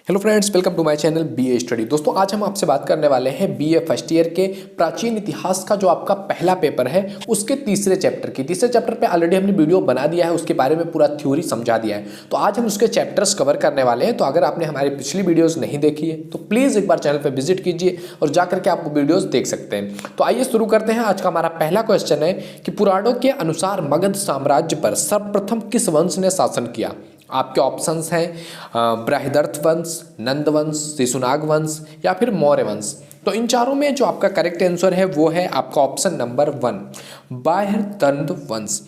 Hello friends, welcome to my channel BA study. दोस्तों, आज हम आपसे बात करने वाले हैं बीए फर्स्ट ईयर के प्राचीन इतिहास का जो आपका पहला पेपर है उसके तीसरे चैप्टर पे ऑलरेडी हमने वीडियो बना दिया है, उसके बारे में पूरा थ्योरी समझा दिया है। तो आज हम उसके चैप्टर्स कवर करने वाले हैं। तो अगर आपने हमारी पिछली वीडियोज़ नहीं देखी है तो प्लीज़ एक बार चैनल पर विजिट कीजिए और जाकर के आप वीडियोज़ देख सकते हैं। तो आइए शुरू करते हैं। आज का हमारा पहला क्वेश्चन है कि पुराणों के अनुसार मगध साम्राज्य पर सर्वप्रथम किस वंश ने शासन किया। आपके ऑप्शंस हैं बृहदर्थ वंश, नंद वंश, शिशुनाग वंश या फिर मौर्य वंश। तो इन चारों में जो आपका करेक्ट आंसर है वो है आपका ऑप्शन नंबर 1 बृहदर्थ वंश।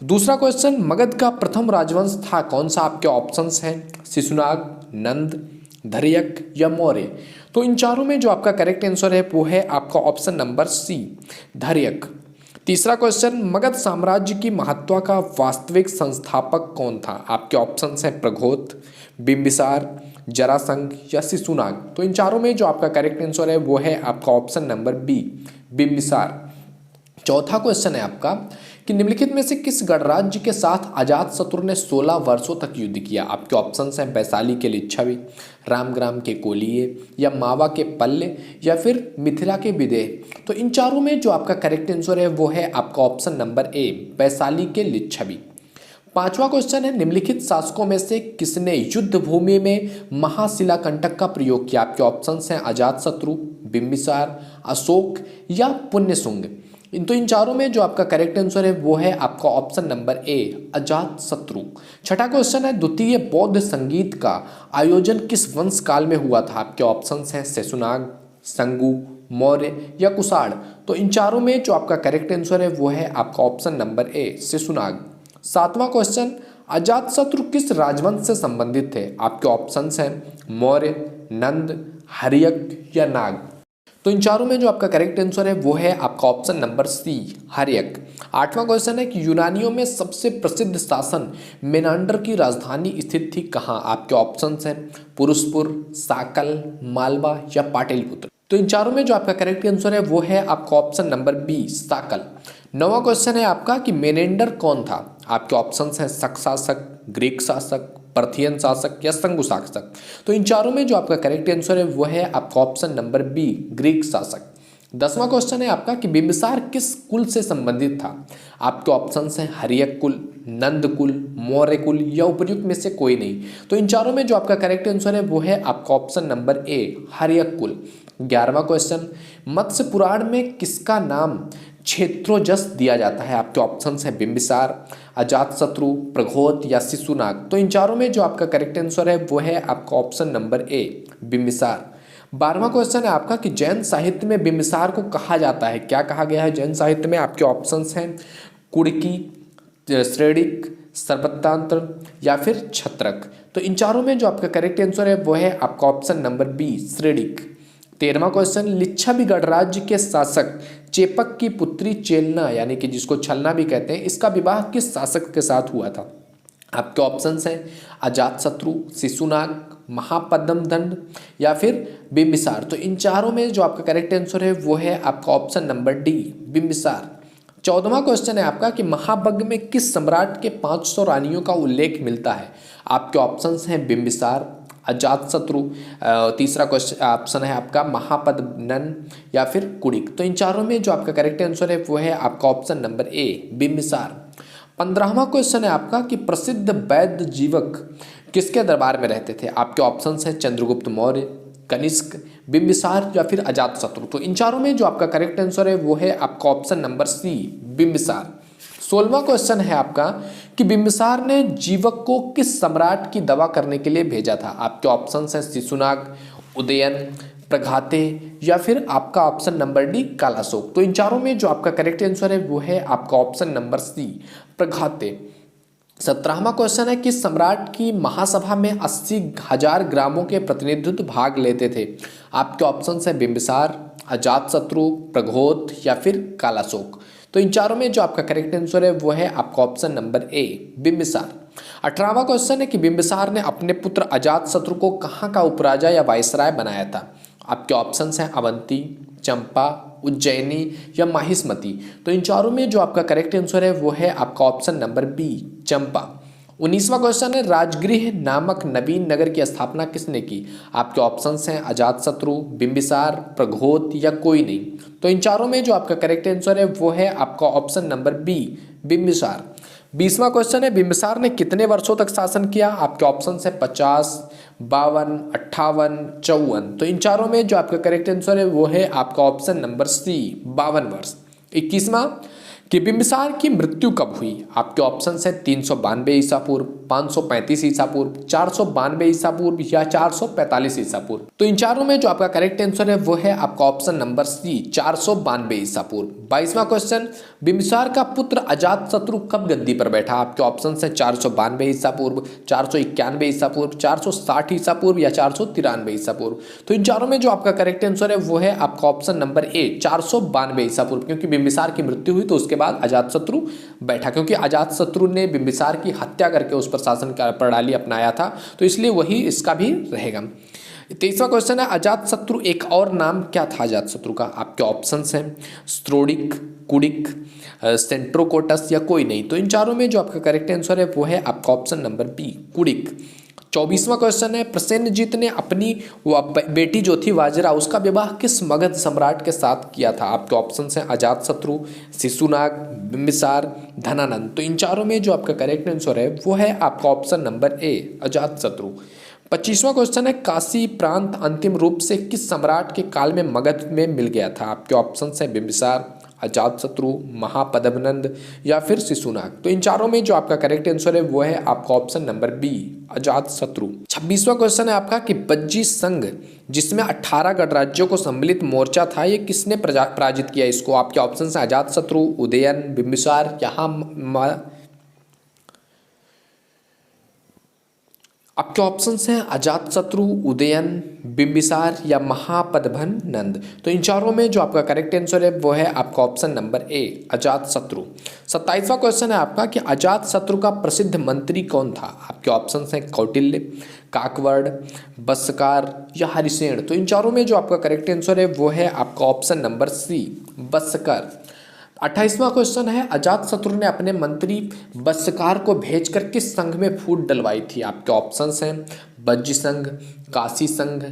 दूसरा क्वेश्चन, मगध का प्रथम राजवंश था कौन सा। आपके ऑप्शंस हैं शिशुनाग, नंद, धर्यक या मौर्य। तो इन चारों में जो आपका करेक्ट आंसर है वो है आपका ऑप्शन नंबर सी धर्यक। तीसरा क्वेश्चन, मगध साम्राज्य की महत्ता का वास्तविक संस्थापक कौन था। आपके ऑप्शंस हैं प्रघोत, बिंबिसार, जरासंध या शिशुनाग। तो इन चारों में जो आपका करेक्ट आंसर है वो है आपका ऑप्शन नंबर बी बिंबिसार। चौथा क्वेश्चन है आपका कि निम्नलिखित में से किस गणराज्य के साथ अजातशत्रु ने 16 वर्षों तक युद्ध किया। आपके ऑप्शंस हैं वैशाली के लिच्छवी, रामग्राम के कोलिये या मावा के पल्ले या फिर मिथिला के विदेह। तो इन चारों में जो आपका करेक्ट आंसर है वो है आपका ऑप्शन नंबर ए वैशाली के लिच्छवी। पांचवा क्वेश्चन है, निम्नलिखित शासकों में से किसने युद्ध भूमि में महाशिलाकंटक का प्रयोग किया। आपके ऑप्शंस हैं अजातशत्रु, बिंबिसार, अशोक या पुण्यसुंग। तो इन चारों में जो आपका करेक्ट आंसर है वो है आपका ऑप्शन नंबर ए अजातशत्रु। छठा क्वेश्चन है, द्वितीय बौद्ध संगीत का आयोजन किस वंश काल में हुआ था। आपके ऑप्शंस हैं शिशुनाग, संगु, मौर्य या कुषाण। तो इन चारों में जो आपका करेक्ट आंसर है वो है आपका ऑप्शन नंबर ए शिशुनाग। सातवां क्वेश्चन, अजातशत्रु किस राजवंश से संबंधित थे। आपके ऑप्शंस हैं मौर्य, नंद, हर्यक या नाग। तो इन चारों में जो आपका करेक्ट आंसर है वो है आपका ऑप्शन नंबर सी हर्यक। आठवां क्वेश्चन है कि यूनानियों में सबसे प्रसिद्ध शासन मेनांडर की राजधानी स्थित थी कहाँ। आपके ऑप्शंस हैं पुरुषपुर, साकल, मालवा या पाटलिपुत्र। तो इन चारों में जो आपका करेक्ट आंसर है वो है आपका ऑप्शन नंबर बी साकल। नौवां क्वेश्चन है आपका कि मेनेंडर कौन था। आपके ऑप्शंस हैं शक शासक, ग्रीक शासक, पर्थियन शासक या शंगु शासक। तो इन चारों में जो आपका करेक्ट आंसर है वो है आपका ऑप्शन नंबर बी ग्रीक शासक। 10वां क्वेश्चन है आपका कि बिंबिसार किस कुल से संबंधित था। आपके ऑप्शंस हैं हर्यक कुल, नंद कुल, मौर्य कुल या उपर्युक्त में से कोई नहीं। तो इन चारों में जो आपका करेक्ट आंसर है वो है आपका ऑप्शन नंबर ए हर्यक कुल। 11वां क्वेश्चन, मत्स्य पुराण में किसका नाम क्षेत्रोजस दिया जाता है। आपके ऑप्शंस हैं बिंबिसार, अजातशत्रु, प्रघोत या शिशुनाग। तो इन चारों में जो आपका करेक्ट आंसर है वो है आपका ऑप्शन नंबर ए बिंबिसार। 12वां क्वेश्चन है आपका कि जैन साहित्य में बिंबिसार को कहा जाता है। क्या कहा गया है जैन साहित्य में। आपके ऑप्शंस हैं कुड़की, श्रेणिक, सर्वत्रांत्र या फिर छत्रक। तो इन चारों में जो आपका करेक्ट आंसर है वो है आपका ऑप्शन नंबर बी श्रेणिक। 13वां क्वेश्चन, लिच्छवी गणराज्य के शासक चेपक की पुत्री चेलना यानी कि जिसको छलना भी कहते हैं, इसका विवाह किस शासक के साथ हुआ था। आपके ऑप्शंस हैं अजातशत्रु, शिशुनाग, महापद्मदंड या फिर बिंबिसार। तो इन चारों में जो आपका करेक्ट आंसर है वो है आपका ऑप्शन नंबर डी बिंबिसार। 14वां क्वेश्चन है आपका कि महाबग में किस सम्राट के 500 रानियों का उल्लेख मिलता है। आपके ऑप्शंस हैं बिंबिसार, अजातशत्रु, तीसरा क्वेश्चन ऑप्शन है आपका महापद्मनन या फिर कुड़िक। तो इन चारों में जो आपका करेक्ट आंसर है वो है आपका ऑप्शन नंबर ए बिंबिसार। 15वां क्वेश्चन है आपका कि प्रसिद्ध वैद्य जीवक किसके दरबार में रहते थे। आपके ऑप्शंस हैं चंद्रगुप्त मौर्य, कनिष्क, बिंबिसार या फिर अजातशत्रु। तो इन चारों में जो आपका करेक्ट आंसर है वो है आपका ऑप्शन नंबर सी बिंबिसार। 16वां क्वेश्चन है आपका कि बिंबिसार ने जीवक को किस सम्राट की दवा करने के लिए भेजा था। आपके ऑप्शंस हैं शिशुनाग, उदयन, प्रघाते या फिर आपका ऑप्शन नंबर डी कालाशोक। तो इन चारों में जो आपका करेक्ट आंसर है वो है आपका ऑप्शन नंबर सी प्रघाते। 17वां क्वेश्चन है कि सम्राट की महासभा में 80,000 ग्रामों के प्रतिनिधित्व भाग लेते थे। आपके ऑप्शंस हैं बिंबिसार, अजातशत्रु, प्रघोत या फिर कालाशोक। तो इन चारों में जो आपका करेक्ट आंसर है वो है आपका ऑप्शन नंबर ए बिंबिसार। 18वां क्वेश्चन है कि बिंबिसार ने अपने पुत्र अजातशत्रु को कहाँ का उपराजा या वायसराय बनाया था। आपके ऑप्शंस हैं अवंती, चंपा, उज्जैनी या माहिष्मती। तो इन चारों में जो आपका करेक्ट आंसर है वो है आपका ऑप्शन नंबर बी चंपा। 19वां क्वेश्चन है राजगृह नामक नवीन नगर की स्थापना किसने की? आपके ऑप्शंस हैं अजातशत्रु, बिंबिसार, प्रघोत या कोई नहीं। तो इन चारों में जो आपका करेक्ट आंसर है वो है आपका ऑप्शन नंबर बी, बिंबिसार। 20वां क्वेश्चन है बिंबिसार ने कितने वर्षों तक शासन किया? आपके ऑप्शन है 50, 52, 58, 54। तो इन चारों में जो आपका करेक्ट आंसर है वो है आपका ऑप्शन नंबर सी, 52 वर्ष। 21वां कि बिंबिसार की मृत्यु कब हुई? आपके ऑप्शन है 392 ईसा पूर्व, 535 ईसा पूर्व, 492 ईसा पूर्व या 445 ईसा पूर्व। तो इन चारों में जो आपका करेक्ट आंसर है वो है आपका ऑप्शन नंबर सी, 492 ईसा पूर्व। 22वां क्वेश्चन बिंबिसार का पुत्र अजातशत्रु कब गद्दी पर बैठा? आपके ऑप्शन है 492 ईसा पूर्व, 491 ईसा पूर्व, 460 ईसा पूर्व या 493 ईसा पूर्व। तो इन चारों में जो आपका करेक्ट आंसर है वो है आपका ऑप्शन नंबर ए, 492 ईसा पूर्व, क्योंकि बिंबिसार की मृत्यु हुई तो उसके बाद अजातशत्रु बैठा, क्योंकि अजातशत्रु ने बिंबिसार की हत्या करके उस पर शासन का प्रणाली अपनाया था, तो इसलिए वही इसका भी रहेगा। 23वां क्वेश्चन है अजातशत्रु एक और नाम क्या था अजातशत्रु का? आपके ऑप्शंस हैं स्त्रोडिक, कुडिक, सेंट्रोकोटस या कोई नहीं। तो इन चारों में जो आपका करेक्ट आंसर है वो है आपका ऑप्शन नंबर बी, कुडिक। 24वां क्वेश्चन है प्रसेनजीत ने अपनी बेटी जो थी वाजरा उसका विवाह किस मगध सम्राट के साथ किया था? आपके ऑप्शन हैं अजातशत्रु, शिशुनाग, बिंबिसार, धनानंद। तो इन चारों में जो आपका करेक्ट आंसर है वो है आपका ऑप्शन नंबर ए, अजातशत्रु। 25वां क्वेश्चन है काशी प्रांत अंतिम रूप से किस सम्राट के काल में मगध में मिल गया था? आपके ऑप्शन है बिंबिसार, अजातशत्रु, महापद्मनंद या फिर शिशुनाग। तो इन चारों में जो आपका करेक्ट आंसर है वो है आपका ऑप्शन नंबर बी, अजातशत्रु। 26वां क्वेश्चन है आपका कि बज्जी संघ जिसमें 18 गणराज्यों को सम्मिलित मोर्चा था ये किसने पराजित किया इसको? आपके ऑप्शन है अजातशत्रु, उदयन, बिंबिसार आपके ऑप्शंस हैं अजातशत्रु, उदयन, बिंबिसार या महापद्मन नंद। तो इन चारों में जो आपका करेक्ट आंसर है वो है आपका ऑप्शन नंबर ए, अजातशत्रु। 27वां क्वेश्चन है आपका कि अजातशत्रु का प्रसिद्ध मंत्री कौन था? आपके ऑप्शंस हैं कौटिल्य, काकवड़, बस्सकार या हरिसेन। तो इन चारों में जो आपका करेक्ट आंसर है वो है आपका ऑप्शन नंबर सी, बस्सकार। 28वां क्वेश्चन है अजातशत्रु ने अपने मंत्री बस्सकार को भेजकर किस संघ में फूट डलवाई थी? आपके ऑप्शंस हैं बज्जी संघ, काशी संघ,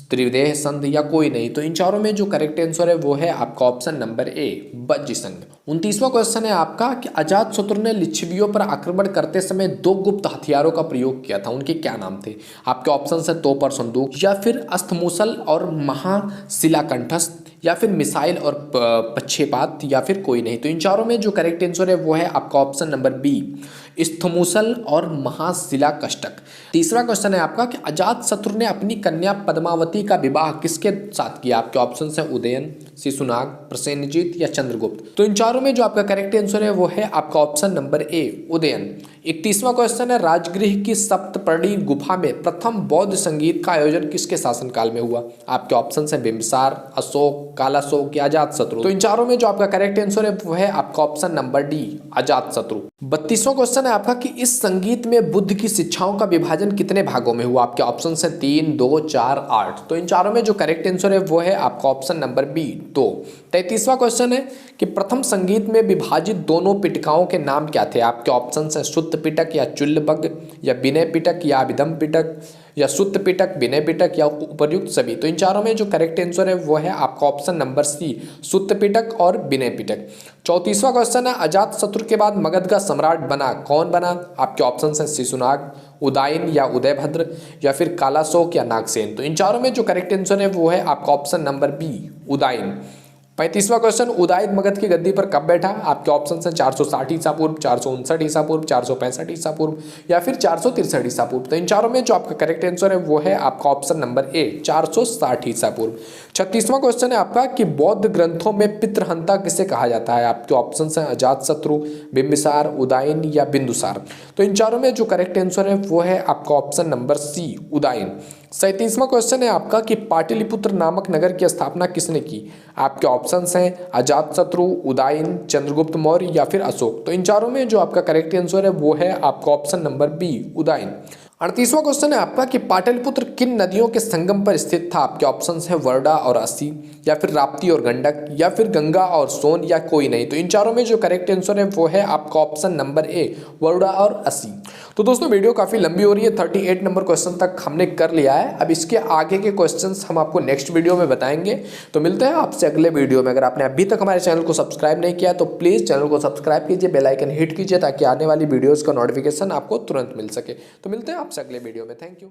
त्रिविदेह संघ या कोई नहीं। तो इन चारों में जो करेक्ट आंसर है वो है आपका ऑप्शन नंबर ए, बज्जी संघ। 29वां क्वेश्चन है आपका कि अजातशत्रु ने लिच्छवियों पर आक्रमण करते समय 2 गुप्त हथियारों का प्रयोग किया था, उनके क्या नाम थे? आपके ऑप्शन है तोप और संदूक या फिर अस्तमूसल और महाशिलाकंठस्थ या फिर मिसाइल और पक्षेपात या फिर कोई नहीं। तो इन चारों में जो करेक्ट आंसर है वो है आपका ऑप्शन नंबर बी, स्थमूसल और महाशिलाकष्टक। तीसरा क्वेश्चन है आपका कि अजातशत्रु ने अपनी कन्या पद्मावती का विवाह किसके साथ किया? आपके ऑप्शन है उदयन, शिशुनाग, प्रसेनजीत या चंद्रगुप्त। तो इन चारों में जो आपका करेक्ट आंसर है वो है आपका ऑप्शन नंबर ए, उदयन। 31वां क्वेश्चन है राजगृह की सप्तपर्णी गुफा में प्रथम बौद्ध संगीत का आयोजन किसके शासनकाल में हुआ? आपके ऑप्शन है बिंबिसार, अशोक, कालाशोक या अजातशत्रु। तो इन चारों में जो आपका करेक्ट आंसर है वो है आपका ऑप्शन नंबर डी, अजातशत्रु। 32वां क्वेश्चन है आपका कि इस संगीत में बुद्ध की शिक्षाओं का विभाजन कितने भागों में हुआ? आपके ऑप्शन है 3, 2, 4, 8। तो इन चारों में जो करेक्ट आंसर है वो है आपका ऑप्शन नंबर बी, 2। 33वां क्वेश्चन है कि प्रथम संगीत में विभाजित दोनों पिटकाओं के नाम क्या थे? आपके ऑप्शन है शुद्ध पिटक या चुल्लबग या विनय पिटक या अभिधम पिटक या शुद्ध पिटक, विनय पिटक या उपर्युक्त सभी। तो इन चारों में जो करेक्ट आंसर है वो है आपका ऑप्शन नंबर सी, शुद्ध पिटक और विनय पिटक। 34वां क्वेश्चन है अजातशत्रु के बाद मगध का सम्राट बना कौन बना? आपके ऑप्शन है शिशुनाग, उदयन या उदयभद्र या फिर कालाशोक या नागसेन। तो इन चारों में जो करेक्ट आंसर है वो है आपका ऑप्शन नंबर बी, उदयन। 35वां क्वेश्चन उदयन मगध की गद्दी पर कब बैठा? आपके ऑप्शन हैं 460 ईसा पूर्व, 459 ईसा पूर्व, 465 ईसा पूर्व या फिर 463 ईसा पूर्व। तो इन चारों में जो आपका करेक्ट आंसर है वो है आपका ऑप्शन नंबर ए, 460 ईसा पूर्व। 36वां क्वेश्चन है आपका कि बौद्ध ग्रंथों में पितृहंता किसे कहा जाता है? आपके ऑप्शन हैं अजातशत्रु, बिंबिसार, उदयन या बिंदुसार। तो इन चारों में जो करेक्ट आंसर है वो है आपका ऑप्शन नंबर सी, उदयन। 37वां क्वेश्चन है आपका कि पाटलिपुत्र नामक नगर की स्थापना किसने की? आपके ऑप्शंस हैं अजातशत्रु, उदयन, चंद्रगुप्त मौर्य या फिर अशोक। तो इन चारों में जो आपका करेक्ट आंसर है वो है आपका ऑप्शन नंबर बी, उदयन। 38वां क्वेश्चन है आपका कि पाटलिपुत्र किन नदियों के संगम पर स्थित था। आपके ऑप्शंस हैं वर्धा और अस्सी, या फिर राप्ती और गंडक, या फिर गंगा और सोन, या कोई नहीं। तो इन चारों में जो करेक्ट आंसर है वो है आपका ऑप्शन नंबर ए, वर्धा और अस्सी। तो दोस्तों वीडियो काफ़ी लंबी हो रही है, 38 नंबर क्वेश्चन तक हमने कर लिया है। अब इसके आगे के क्वेश्चंस हम आपको नेक्स्ट वीडियो में बताएंगे। तो मिलते हैं आपसे अगले वीडियो में। अगर आपने अभी तक हमारे चैनल को सब्सक्राइब नहीं किया तो प्लीज़ चैनल को सब्सक्राइब कीजिए, बेल आइकन हिट कीजिए ताकि आने वाली वीडियोज़ का नोटिफिकेशन आपको तुरंत मिल सके। तो मिलते हैं आपसे अगले वीडियो में। Thank you.